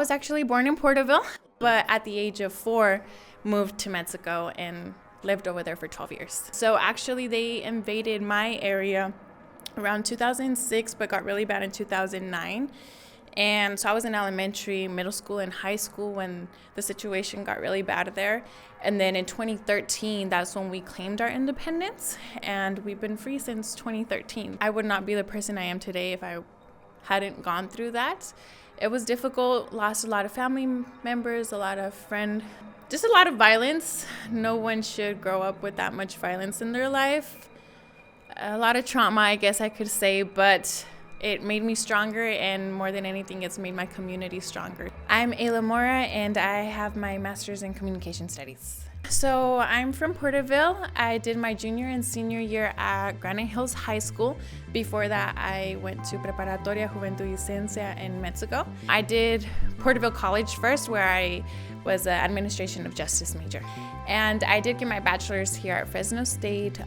was actually born in Porterville, but at the age of 4, moved to Mexico and lived over there for 12 years. So actually they invaded my area around 2006, but got really bad in 2009. And so I was in elementary, middle school, and high school when the situation got really bad there. And then in 2013, that's when we claimed our independence, and we've been free since 2013. I would not be the person I am today if I hadn't gone through that. It was difficult, lost a lot of family members, a lot of friends, just a lot of violence. No one should grow up with that much violence in their life. A lot of trauma, I guess I could say, but it made me stronger, and more than anything, it's made my community stronger. I'm Ayla Mora, and I have my master's in communication studies. So I'm from Porterville. I did my junior and senior year at Granite Hills High School. Before that, I went to Preparatoria Juventud y Ciencia in Mexico. I did Porterville College first, where I was an administration of justice major. And I did get my bachelor's here at Fresno State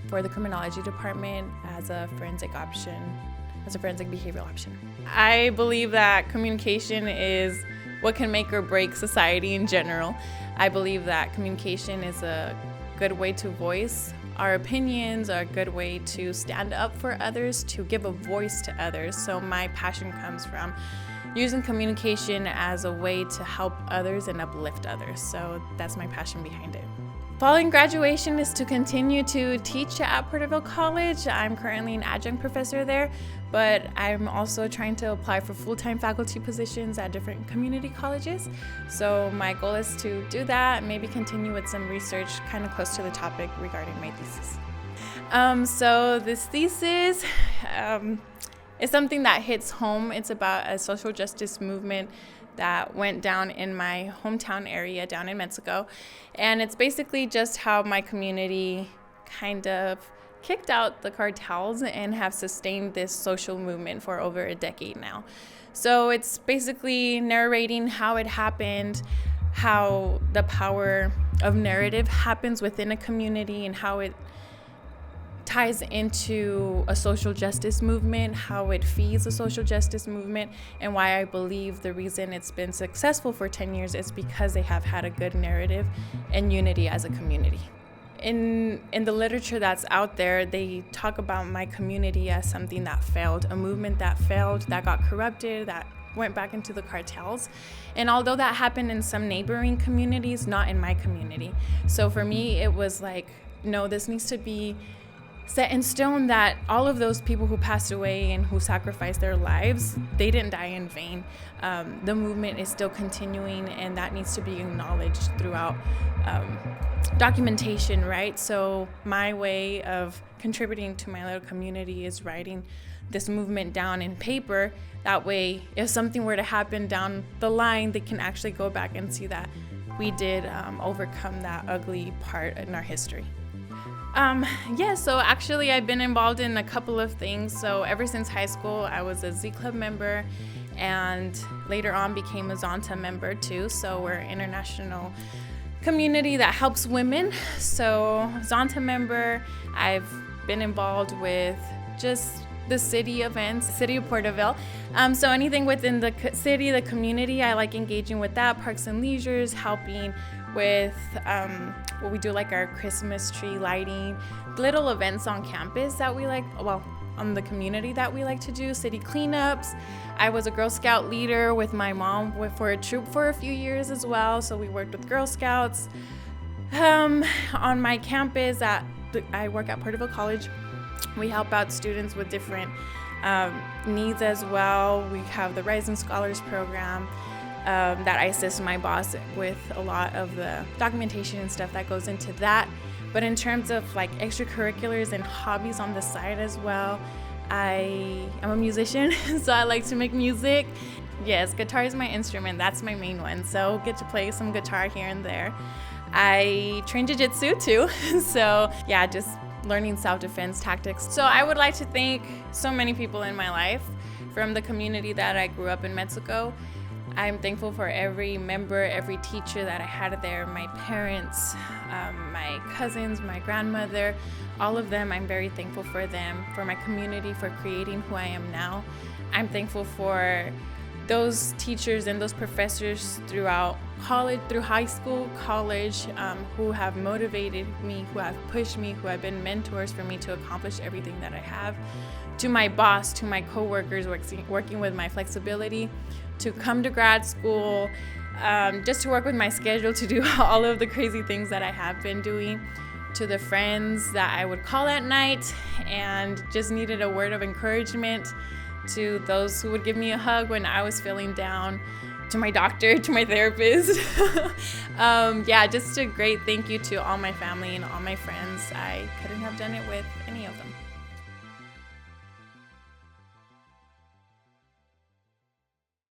for the criminology department as a forensic behavioral option. I believe that communication is what can make or break society in general. I believe that communication is a good way to voice our opinions, a good way to stand up for others, to give a voice to others. So my passion comes from using communication as a way to help others and uplift others. So that's my passion behind it. Following graduation is to continue to teach at Porterville College. I'm currently an adjunct professor there, but I'm also trying to apply for full-time faculty positions at different community colleges. So my goal is to do that and maybe continue with some research kind of close to the topic regarding my thesis. So this thesis is something that hits home. It's about a social justice movement that went down in my hometown area down in Mexico. And it's basically just how my community kind of kicked out the cartels and have sustained this social movement for over a decade now. So it's basically narrating how it happened, how the power of narrative happens within a community, and how it ties into a social justice movement, how it feeds a social justice movement, and why I believe the reason it's been successful for 10 years is because they have had a good narrative and unity as a community. In the literature that's out there, they talk about my community as something that failed, a movement that failed, that got corrupted, that went back into the cartels. And although that happened in some neighboring communities, not in my community. So for me, it was like, no, this needs to be set in stone that all of those people who passed away and who sacrificed their lives, they didn't die in vain. The movement is still continuing, and that needs to be acknowledged throughout documentation, right? So my way of contributing to my little community is writing this movement down in paper. That way, if something were to happen down the line, they can actually go back and see that we did overcome that ugly part in our history. So actually I've been involved in a couple of things. So ever since high school, I was a Z Club member, and later on became a Zonta member too. So we're an international community that helps women. So Zonta member, I've been involved with just the city events, city of Porterville. So anything within the city, the community, I like engaging with that, parks and leisures, helping with what we do, like our Christmas tree lighting, little events on campus that we like, on the community that we like to do, city cleanups. I was a Girl Scout leader with my mom for a troop for a few years as well, so we worked with Girl Scouts. On my campus, I work at Porterville College. We help out students with different needs as well. We have the Rising Scholars program that I assist my boss with a lot of the documentation and stuff that goes into that. But in terms of like extracurriculars and hobbies on the side as well, I am a musician, so I like to make music. Yes, guitar is my instrument. That's my main one. So get to play some guitar here and there. I train jiu-jitsu too. So yeah, just learning self-defense tactics. So I would like to thank so many people in my life from the community that I grew up in Mexico. I'm thankful for every member, every teacher that I had there, my parents, my cousins, my grandmother, all of them. I'm very thankful for them, for my community, for creating who I am now. I'm thankful for those teachers and those professors throughout college, through high school, college, who have motivated me, who have pushed me, who have been mentors for me to accomplish everything that I have, to my boss, to my coworkers working with my flexibility, to come to grad school, just to work with my schedule, to do all of the crazy things that I have been doing, to the friends that I would call at night and just needed a word of encouragement, to those who would give me a hug when I was feeling down, to my doctor, to my therapist. Just a great thank you to all my family and all my friends. I couldn't have done it with any of them.